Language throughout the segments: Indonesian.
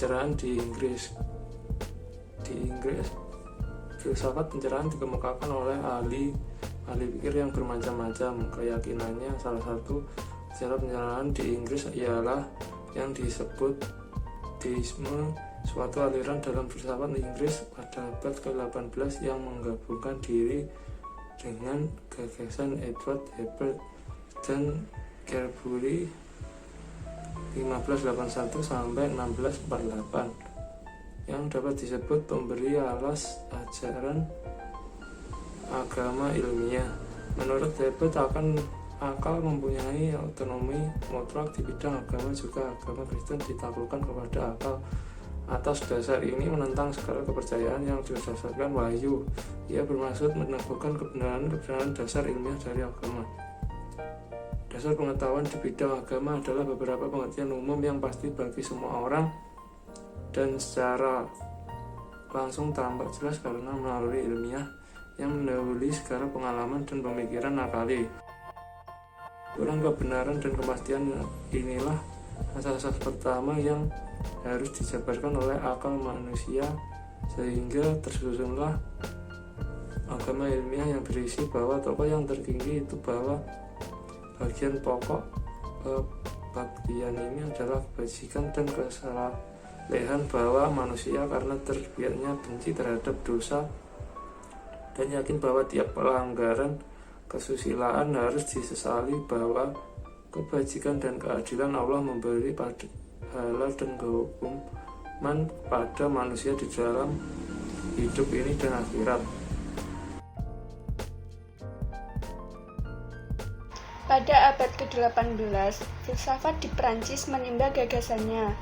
pencerahan di Inggris. Di Inggris, filsafat pencerahan dikemukakan oleh ahli pikir yang bermacam-macam. Keyakinannya salah satu sejarah pencerahan di Inggris ialah yang disebut deisme, suatu aliran dalam filsafat Inggris pada abad ke-18 yang menggabungkan diri dengan gagasan Edward Hubble dan Carbury 1581 sampai 1648 yang dapat disebut pemberi alas ajaran agama ilmiah. Menurut Hubble, akal mempunyai otonomi mutlak di bidang agama, juga agama Kristen ditaklukkan kepada akal. Atas dasar ini menentang segala kepercayaan yang berdasarkan wahyu. Ia bermaksud meneguhkan kebenaran dasar ilmiah dari agama. Dasar pengetahuan di bidang agama adalah beberapa pengertian umum yang pasti bagi semua orang dan secara langsung tampak jelas karena melalui ilmiah yang mendahului segala pengalaman dan pemikiran akali. Kurang kebenaran dan kepastian inilah asas-asas pertama yang harus dijabarkan oleh akal manusia, sehingga tersusunlah agama ilmiah yang berisi bahwa tokoh yang tertinggi itu bahwa bagian pokok kebaktian ini adalah kebajikan dan kesalehan, bahwa manusia karena terbiaknya benci terhadap dosa dan yakin bahwa tiap pelanggaran kesusilaan harus disesali, bahwa kebajikan dan keadilan Allah memberi pahala dan kehukuman pada manusia di dalam hidup ini dan akhirat. Pada abad ke-18, filsafat di Prancis menimba gagasannya.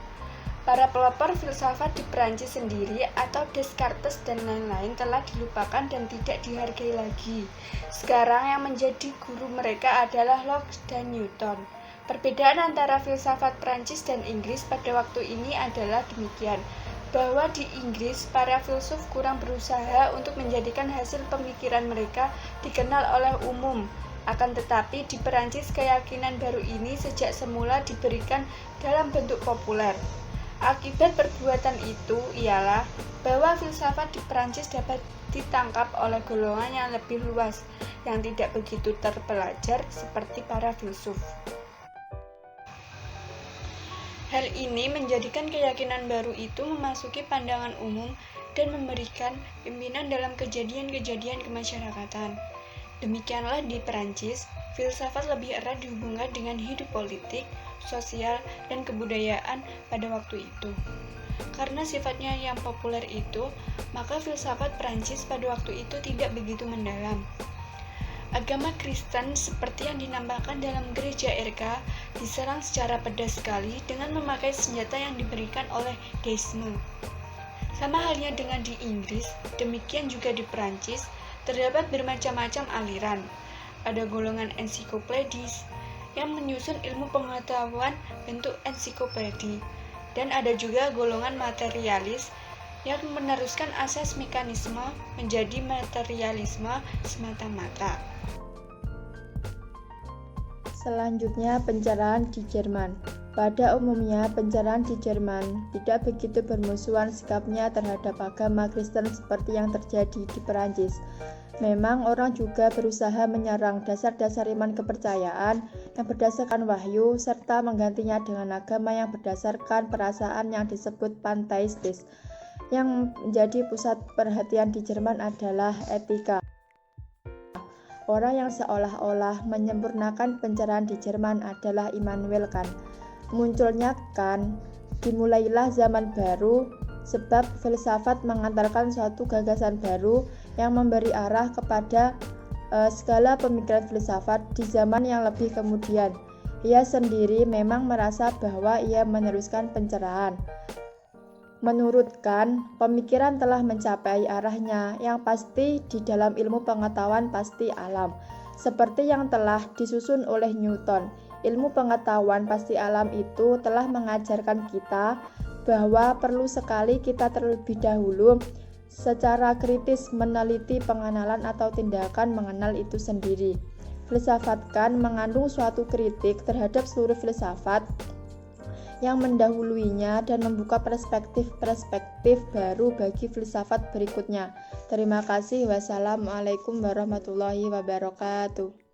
Para pelopor filsafat di Prancis sendiri atau Descartes dan lain-lain telah dilupakan dan tidak dihargai lagi. Sekarang yang menjadi guru mereka adalah Locke dan Newton. Perbedaan antara filsafat Prancis dan Inggris pada waktu ini adalah demikian, bahwa di Inggris para filsuf kurang berusaha untuk menjadikan hasil pemikiran mereka dikenal oleh umum. Akan tetapi di Perancis keyakinan baru ini sejak semula diberikan dalam bentuk populer. Akibat perbuatan itu ialah bahwa filsafat di Perancis dapat ditangkap oleh golongan yang lebih luas, yang tidak begitu terpelajar seperti para filsuf. Hal ini menjadikan keyakinan baru itu memasuki pandangan umum dan memberikan pimpinan dalam kejadian-kejadian kemasyarakatan. Demikianlah di Perancis, filsafat lebih erat dihubungkan dengan hidup politik, sosial, dan kebudayaan pada waktu itu. Karena sifatnya yang populer itu, maka filsafat Perancis pada waktu itu tidak begitu mendalam. Agama Kristen seperti yang dinampakkan dalam gereja RK diserang secara pedas sekali dengan memakai senjata yang diberikan oleh deisme. Sama halnya dengan di Inggris, demikian juga di Perancis, terdapat bermacam-macam aliran. Ada golongan ensiklopedis yang menyusun ilmu pengetahuan bentuk ensiklopedi, dan ada juga golongan materialis yang meneruskan asas mekanisme menjadi materialisme semata-mata. Selanjutnya, pencerahan di Jerman. Pada umumnya, pencerahan di Jerman tidak begitu bermusuhan sikapnya terhadap agama Kristen seperti yang terjadi di Perancis. Memang orang juga berusaha menyerang dasar-dasar iman kepercayaan yang berdasarkan wahyu, serta menggantinya dengan agama yang berdasarkan perasaan yang disebut panteistis. Yang menjadi pusat perhatian di Jerman adalah etika. Orang yang seolah-olah menyempurnakan pencerahan di Jerman adalah Immanuel Kant. Munculnya Kant, dimulailah zaman baru, sebab filsafat mengantarkan suatu gagasan baru yang memberi arah kepada segala pemikiran filsafat di zaman yang lebih kemudian. Ia sendiri memang merasa bahwa ia meneruskan pencerahan. Menurut Kant, pemikiran telah mencapai arahnya yang pasti di dalam ilmu pengetahuan pasti alam, seperti yang telah disusun oleh Newton. Ilmu pengetahuan pasti alam itu telah mengajarkan kita bahwa perlu sekali kita terlebih dahulu secara kritis meneliti pengenalan atau tindakan mengenal itu sendiri. Filsafat Kant mengandung suatu kritik terhadap seluruh filsafat yang mendahuluinya dan membuka perspektif-perspektif baru bagi filsafat berikutnya. Terima kasih. Wassalamualaikum warahmatullahi wabarakatuh.